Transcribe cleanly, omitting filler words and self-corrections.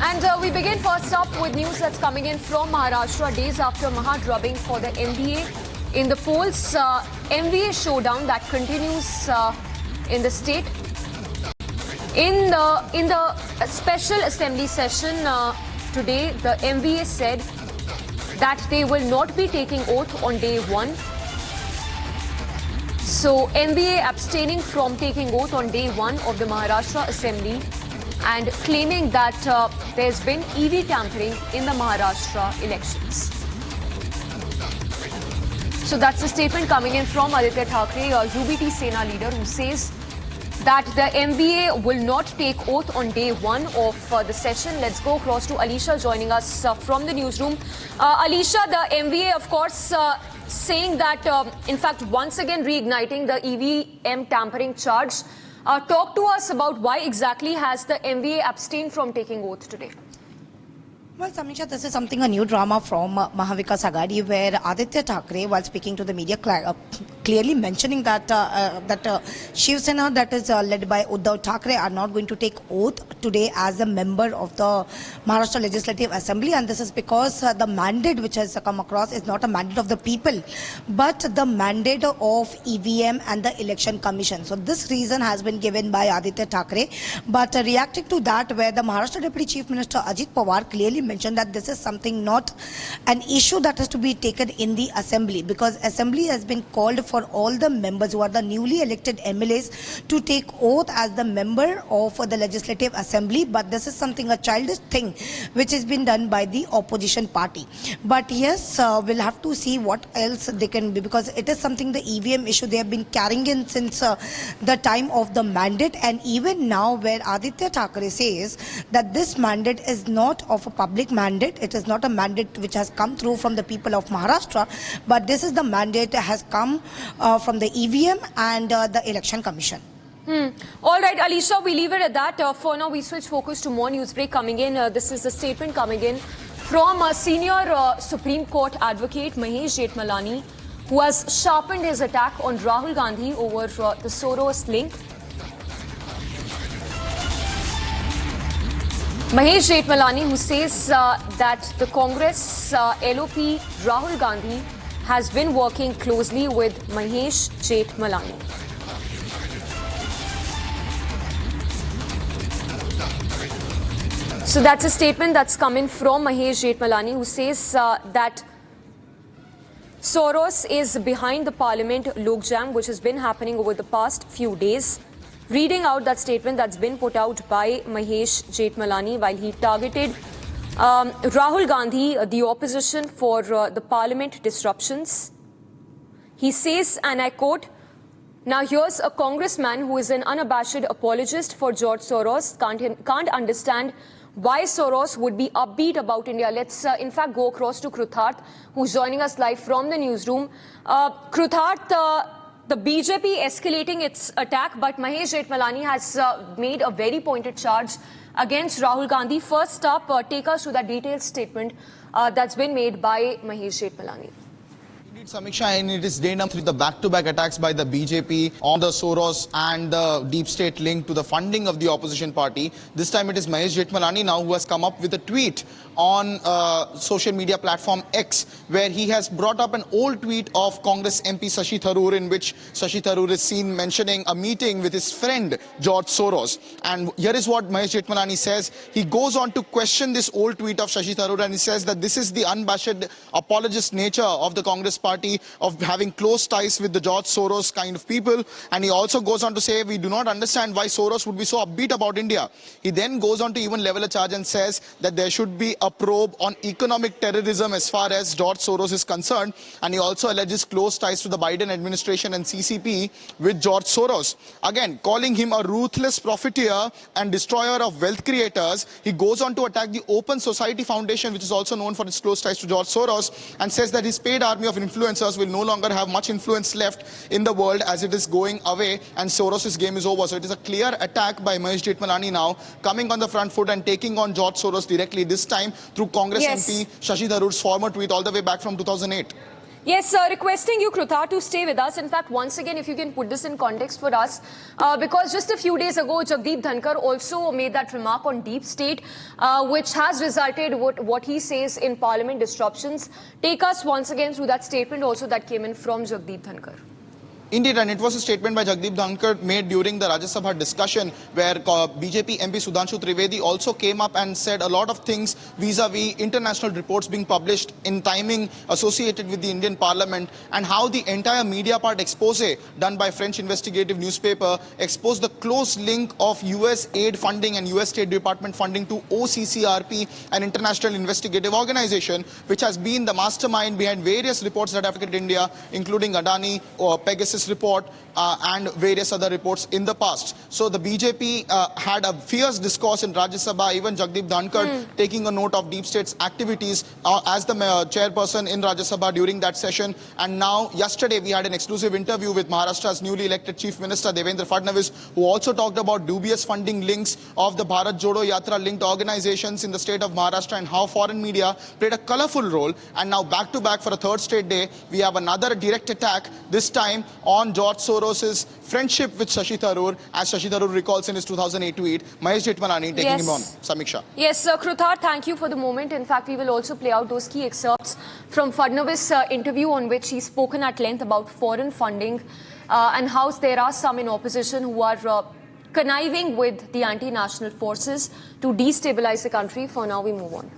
And we begin first up with news that's coming in from Maharashtra days after Maha-drubbing for the MVA. In the polls, MVA showdown that continues in the state. In the special assembly session today, the MVA said that they will not be taking oath on day one. So MVA abstaining from taking oath on day one of the Maharashtra assembly and claiming that there's been EV tampering in the Maharashtra elections. So that's the statement coming in from Aditya Thackeray, UBT Sena leader, who says that the MVA will not take oath on day one of the session. Let's go across to Alisha joining us from the newsroom. Alisha, the MVA, of course, saying that, in fact, once again reigniting the EVM tampering charge. Talk to us about why exactly has the MVA abstained from taking oath today? Well, Samisha, this is something, a new drama from Mahavikas Aghadi, where Aditya Thackeray, while speaking to the media, clearly mentioning that Shiv Sena, that is led by Uddhav Thackeray, are not going to take oath today as a member of the Maharashtra Legislative Assembly, and this is because the mandate which has come across is not a mandate of the people, but the mandate of EVM and the Election Commission. So this reason has been given by Aditya Thackeray, but reacting to that, where the Maharashtra Deputy Chief Minister Ajit Pawar clearly mentioned that this is something, not an issue that has to be taken in the assembly, because assembly has been called for all the members who are the newly elected MLAs to take oath as the member of the legislative assembly, but this is something, a childish thing which has been done by the opposition party. But yes, we'll have to see what else they can be, because it is something, the EVM issue they have been carrying in since the time of the mandate, and even now where Aditya Thackeray says that this mandate is not of a public mandate, it is not a mandate which has come through from the people of Maharashtra, but this is the mandate that has come from the EVM and the Election Commission. All right, Alisha, we leave it at that. For now, we switch focus to more news break coming in. This is the statement coming in from senior Supreme Court advocate Mahesh Jethmalani, who has sharpened his attack on Rahul Gandhi over the Soros link. Mahesh Jethmalani, who says that the Congress LOP Rahul Gandhi has been working closely with Mahesh Jethmalani. So that's a statement that's coming from Mahesh Jethmalani, who says that Soros is behind the Parliament Logjam, which has been happening over the past few days. Reading out that statement that's been put out by Mahesh Jethmalani while he targeted Rahul Gandhi, the opposition, for the Parliament disruptions. He says, and I quote, "Now here's a congressman who is an unabashed apologist for George Soros, can't understand why Soros would be upbeat about India." Let's in fact go across to Krutharth, who's joining us live from the newsroom. Krutharth, the BJP escalating its attack, but Mahesh Jethmalani has made a very pointed charge against Rahul Gandhi. First up, take us to that detailed statement that's been made by Mahesh Jethmalani. Samiksha, and it is day number 3, the back-to-back attacks by the BJP on the Soros and the deep state link to the funding of the opposition party. This time it is Mahesh Jethmalani now who has come up with a tweet on social media platform X, where he has brought up an old tweet of Congress MP Shashi Tharoor, in which Shashi Tharoor is seen mentioning a meeting with his friend George Soros. And here is what Mahesh Jethmalani says. He goes on to question this old tweet of Shashi Tharoor, and he says that this is the unabashed apologist nature of the Congress party, of having close ties with the George Soros kind of people. And he also goes on to say, we do not understand why Soros would be so upbeat about India. He then goes on to even level a charge and says that there should be a probe on economic terrorism as far as George Soros is concerned. And he also alleges close ties to the Biden administration and CCP with George Soros. Again, calling him a ruthless profiteer and destroyer of wealth creators. He goes on to attack the Open Society Foundation, which is also known for its close ties to George Soros, and says that his paid army of influencers will no longer have much influence left in the world, as it is going away and Soros' game is over. So it is a clear attack by Mahesh Jethmalani now, coming on the front foot and taking on George Soros directly, this time through Congress MP Shashi Tharoor's former tweet all the way back from 2008. Yes, requesting you, Kruthar, to stay with us. In fact, once again, if you can put this in context for us, because just a few days ago, Jagdeep Dhankar also made that remark on deep state, which has resulted what he says in parliament disruptions. Take us once again through that statement also that came in from Jagdeep Dhankar. Indeed, and it was a statement by Jagdeep Dhankar made during the Rajya Sabha discussion where BJP MP Sudhanshu Trivedi also came up and said a lot of things vis-a-vis international reports being published in timing associated with the Indian Parliament, and how the entire media part expose done by French investigative newspaper exposed the close link of US aid funding and US State Department funding to OCCRP, an international investigative organization which has been the mastermind behind various reports that affected India, including Adani or Pegasus report and various other reports in the past. So the BJP had a fierce discourse in Rajya Sabha, even Jagdeep Dhankar taking a note of deep state's activities as the chairperson in Rajya Sabha during that session. And now, yesterday, we had an exclusive interview with Maharashtra's newly elected Chief Minister Devendra Fadnavis, who also talked about dubious funding links of the Bharat Jodo Yatra linked organizations in the state of Maharashtra and how foreign media played a colorful role. And now, back to back for a third straight day, we have another direct attack, this time on George Soros's friendship with Shashi Tharoor, as Shashi Tharoor recalls in his 2008 tweet. Mahesh Jethmalani taking him on. Samiksha. Yes, Kruthar, thank you for the moment. In fact, we will also play out those key excerpts from Fadnavis' interview on which he's spoken at length about foreign funding and how there are some in opposition who are conniving with the anti-national forces to destabilize the country. For now, we move on.